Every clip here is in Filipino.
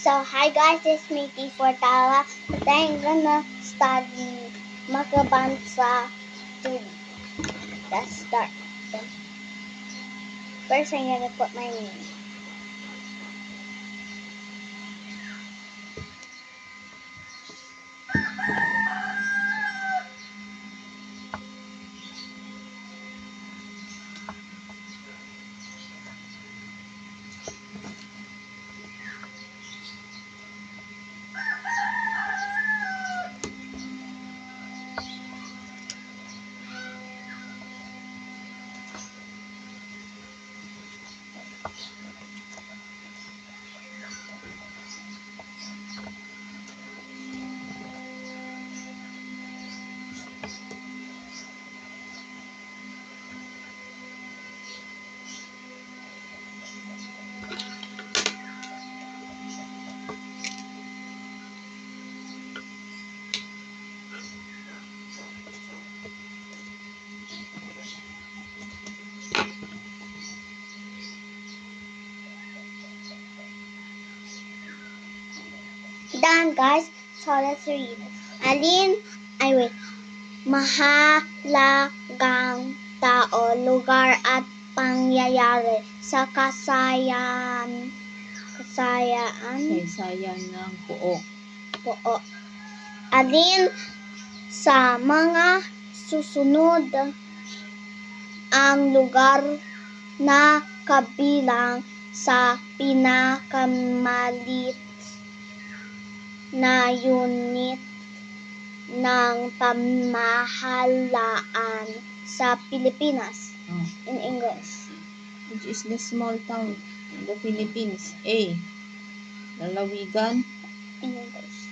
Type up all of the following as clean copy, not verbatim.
So, hi guys, it's me, T for Tara. Today I'm gonna study Magkabansa 3. Let's start. First, I'm gonna put my name. Done, guys. So, let's read. Mahalagang tao, lugar at pangyayari sa kasaysayan ng buo. Alin sa mga susunod ang lugar na kabilang sa pinakamaliit na unit ng pamahalaan sa Pilipinas? In English. Which is the small town in the Philippines? A. Lalawigan. In English.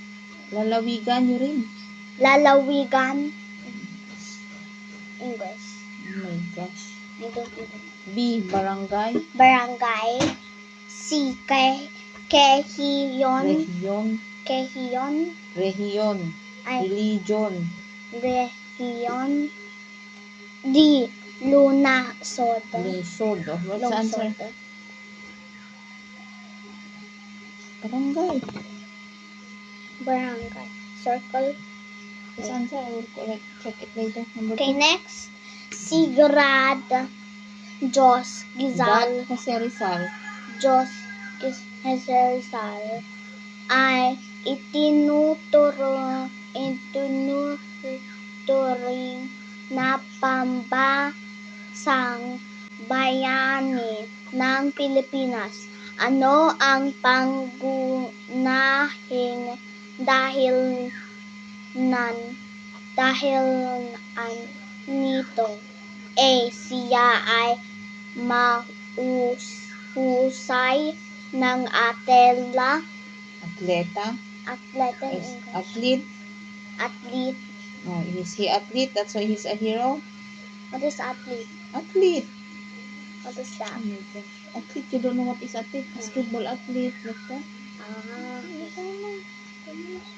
Lalawigan yun rin. Lalawigan. English. Oh my gosh. I don't even. B. Barangay. Barangay. C. Kehiyon. Rehiyon. Ay. Religion. Rehiyon. D. Lungsod. Lungsod. What's the answer? Barangay. Barangay. Circle. What's the answer? I will check it later. Number Okay, 2. next. Sigrad. Diyos. Gizal. Rizal. Diyos. Rizal. Ay itinuturing na pambasang bayani ng Pilipinas. Ano ang pangunahing dahilan nito? A. Siya ay mahusay ng Atleta. Athlete. Oh, is he athlete? That's why he's a hero? What is athlete? Athlete. What is that? Oh my gosh. Athlete, you don't know what is athlete? Basketball athlete, like that.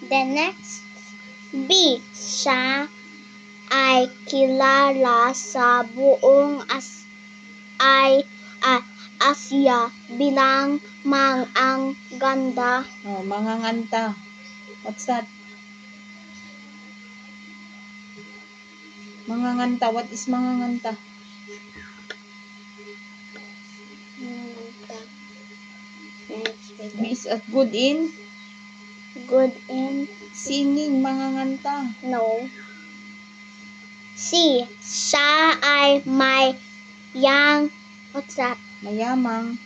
Then next, B. Siya ay kilala sa buong Asya bilang ang ganda. Oh, manganganta. What's that? Manganganta. What is manganganta? He is good in singing. Manganganta. No. C. Siya ay what's that? Mayamang.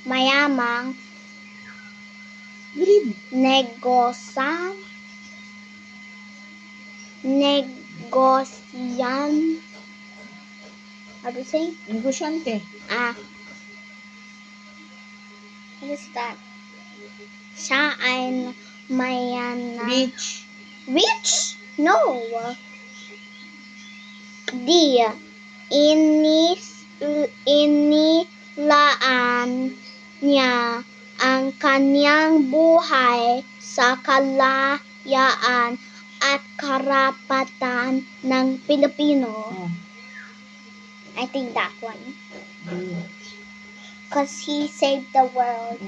Read. Negosyan. How to say? Negosyante. What is that? Siya ay Rich. Rich? No. D. Inilaan niya ang kanyang buhay sa kalayaan at karapatan ng Pilipino. Oh. I think that one. Because he saved the world.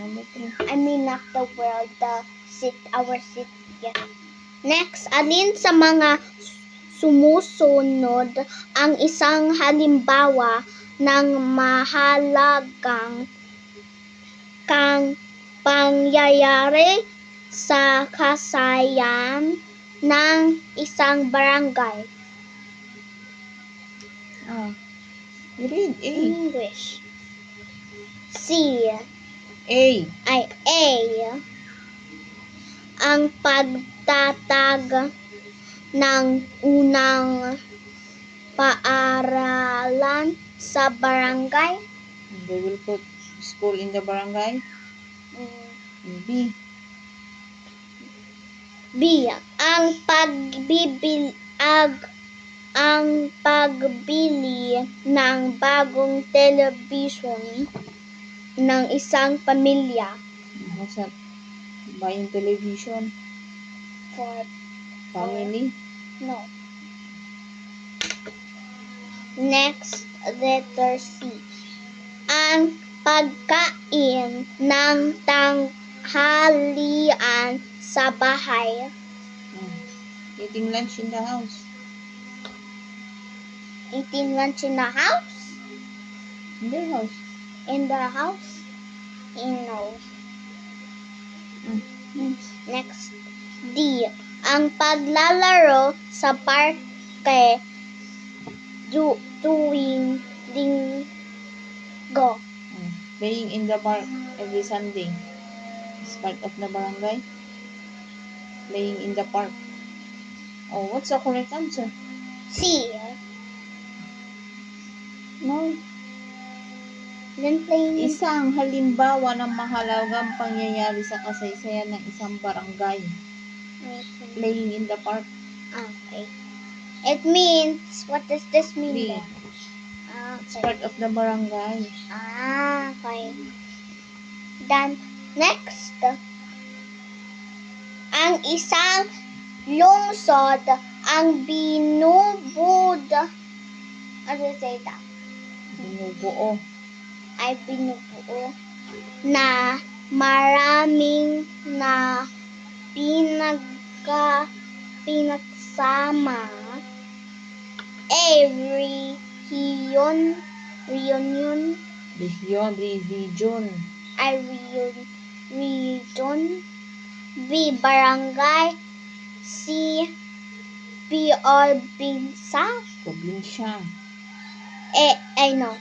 Number 3. I mean, not the world, our city. Yeah. Next, alin sa mga sumusunod ang isang halimbawa ng mahalagang pangyayari sa kasayan ng isang barangay? Read A. In English. C. A. A. Ang pagtatag ng unang paaralan sa barangay. They will put school in the barangay. B. B. Ang pagbili ng bagong telebisyon ng isang pamilya. What's that? Buying television. For Family. no. Next, letter C. Ang pagkain ng tanghalian sa bahay. Eating lunch in the house. Eating lunch in the house? In their house. In the house? No. Next, D. Ang paglalaro sa parke tuwing linggo. Playing in the park every Sunday. It's part of the barangay. Playing in the park. Oh, what's the correct answer? C. No. Then playing Isang halimbawa ng mahalagang pangyayari sa kasaysayan ng isang barangay. Playing in the park. Okay. It means, what does this mean B. then? It's Okay. part of the barangay. Okay. Then, next. Ang isang lungsod ang binubuo na maraming na pinagsama. A. Reunion. Region. B. Barangay. C. Probinsya. Probinsya. No.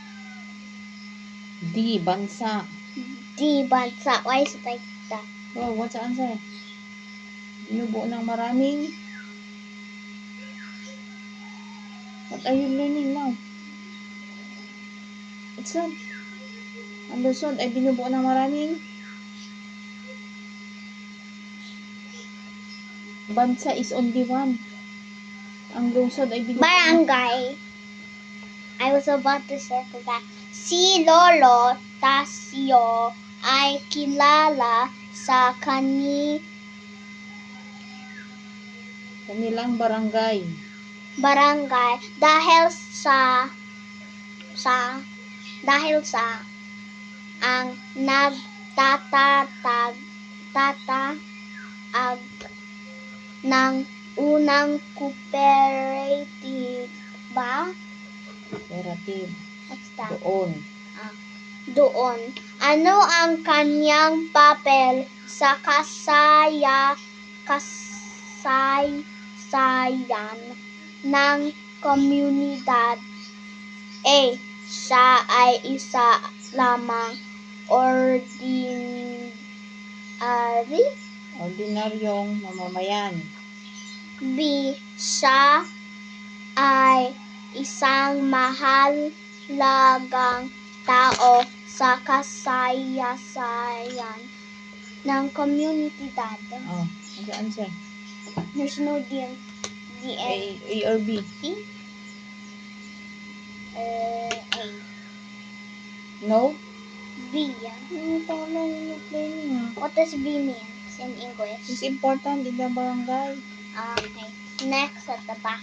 D. Bansa. D. Bansa. Why is it like that? Oh, what's the answer? Binubuo ng maraming. What are you learning now? What's that? Ang lungsod ay binubuo ng maraming. Bansa is only one. Ang lungsod ay binubuo. Barangay. I was about to circle that. Si Lolo Tasio ay kilala sa Kanilang barangay. dahil sa ang nagtataag ng unang cooperative ba? Cooperative. What's that? Doon. Ano ang kanyang papel sa kasaysayan ng komunidad? A. Siya ay isa lamang Ordinaryong mamamayan. B. Siya ay isang mahalagang tao sa kasaysayan ng komunidad. Oh, what's the answer? There's no D and A or B? C. A. No? B. What does B mean in English? It's important in the barangay. Okay. Next at the back.